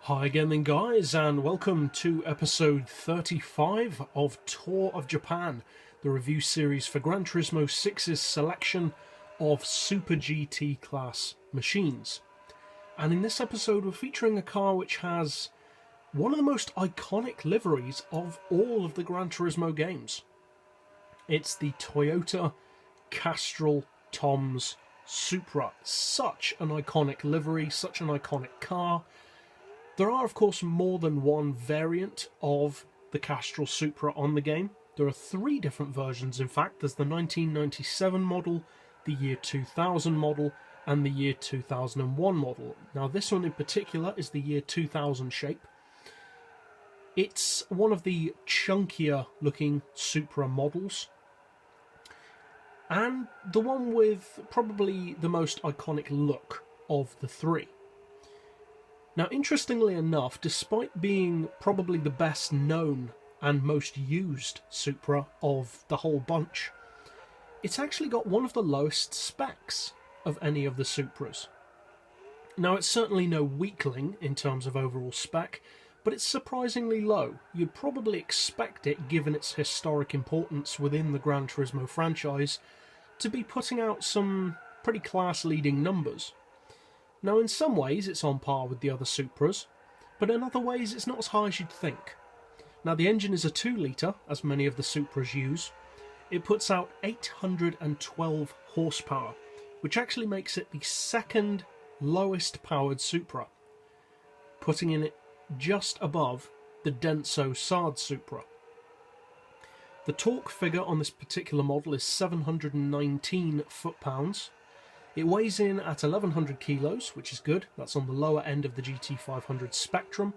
Hi again then guys, and welcome to episode 35 of Tour of Japan, the review series for Gran Turismo 6's selection of Super GT class machines. And in this episode we're featuring a car which has one of the most iconic liveries of all of the Gran Turismo games. It's the Toyota Castrol Tom's Supra. Such an iconic livery, such an iconic car. There are, of course, more than one variant of the Castrol Supra on the game. There are three different versions, in fact. There's the 1997 model, the year 2000 model, and the year 2001 model. Now, this one in particular is the year 2000 shape. It's one of the chunkier looking Supra models, and the one with probably the most iconic look of the three. Now, interestingly enough, despite being probably the best known and most used Supra of the whole bunch, it's actually got one of the lowest specs of any of the Supras. Now, it's certainly no weakling in terms of overall spec, but it's surprisingly low. You'd probably expect it, given its historic importance within the Gran Turismo franchise, to be putting out some pretty class-leading numbers. Now, in some ways it's on par with the other Supras, but in other ways it's not as high as you'd think. Now, the engine is a 2-litre, as many of the Supras use. It puts out 812 horsepower, which actually makes it the second lowest powered Supra, putting it just above the Denso Sard Supra. The torque figure on this particular model is 719 foot-pounds. It weighs in at 1100 kilos, which is good. That's on the lower end of the GT500 spectrum.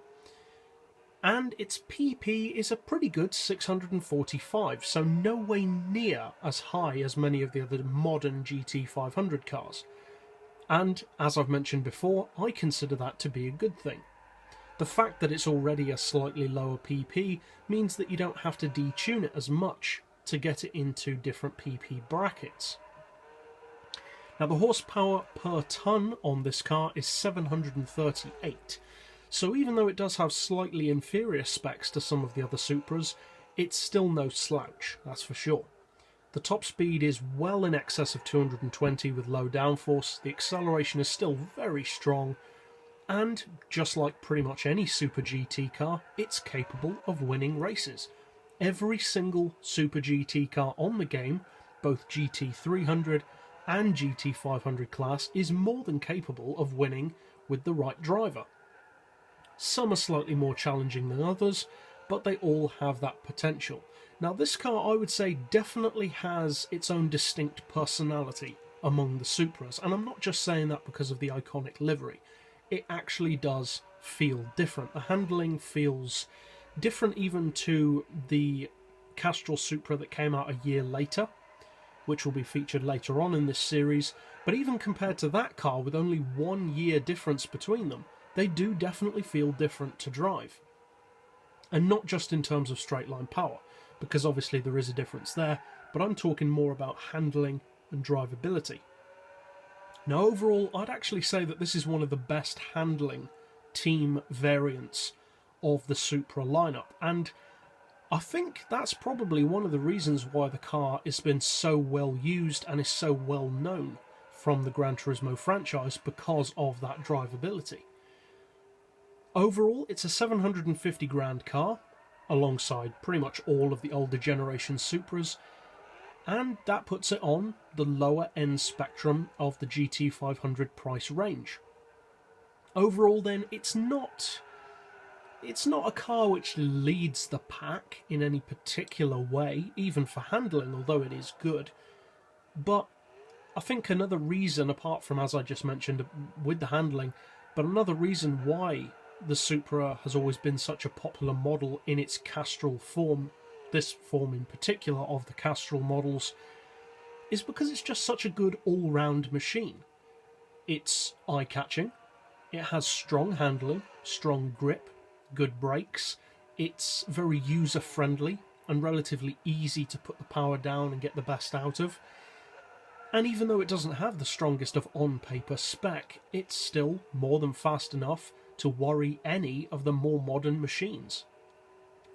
And its PP is a pretty good 645, so no way near as high as many of the other modern GT500 cars. And, as I've mentioned before, I consider that to be a good thing. The fact that it's already a slightly lower PP means that you don't have to detune it as much to get it into different PP brackets. Now, the horsepower per tonne on this car is 738, so even though it does have slightly inferior specs to some of the other Supras, it's still no slouch, that's for sure. The top speed is well in excess of 220 with low downforce, the acceleration is still very strong, and just like pretty much any Super GT car, it's capable of winning races. Every single Super GT car on the game, both GT300 and GT500 class, is more than capable of winning with the right driver. Some are slightly more challenging than others, but they all have that potential. Now, this car, I would say, definitely has its own distinct personality among the Supras, and I'm not just saying that because of the iconic livery. It actually does feel different. The handling feels different even to the Castrol Supra that came out a year later, which will be featured later on in this series, but even compared to that car with only 1 year difference between them, they do definitely feel different to drive. And not just in terms of straight line power, because obviously there is a difference there, but I'm talking more about handling and drivability. Now, overall, I'd actually say that this is one of the best handling team variants of the Supra lineup, and I think that's probably one of the reasons why the car has been so well used and is so well known from the Gran Turismo franchise, because of that drivability. Overall, it's a 750 grand car, alongside pretty much all of the older generation Supras, and that puts it on the lower end spectrum of the GT500 price range. Overall then, it's not a car which leads the pack in any particular way, even for handling, although it is good. But I think another reason, apart from, as I just mentioned, with the handling, but another reason why the Supra has always been such a popular model in its Castrol form, this form in particular of the Castrol models, is because it's just such a good all-round machine. It's eye-catching, it has strong handling, strong grip, good brakes, it's very user-friendly and relatively easy to put the power down and get the best out of. And even though it doesn't have the strongest of on-paper spec, it's still more than fast enough to worry any of the more modern machines.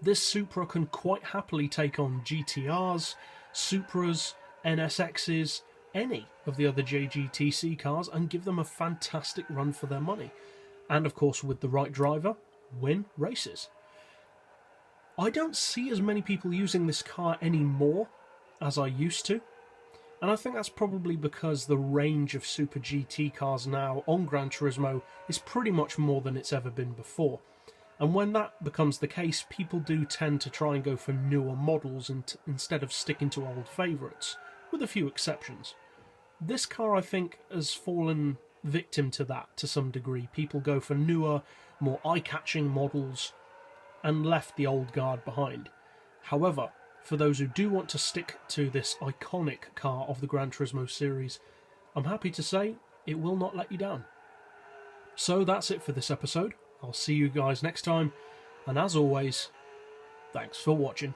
This Supra can quite happily take on GTRs, Supras, NSXs, any of the other JGTC cars and give them a fantastic run for their money. And of course, with the right driver, win races. I don't see as many people using this car anymore as I used to. And I think that's probably because the range of Super GT cars now on Gran Turismo is pretty much more than it's ever been before. And when that becomes the case, people do tend to try and go for newer models instead of sticking to old favourites, with a few exceptions. This car, I think, has fallen victim to that to some degree. People go for newer, more eye-catching models and left the old guard behind. However, for those who do want to stick to this iconic car of the Gran Turismo series, I'm happy to say it will not let you down. So that's it for this episode. I'll see you guys next time, and as always, thanks for watching.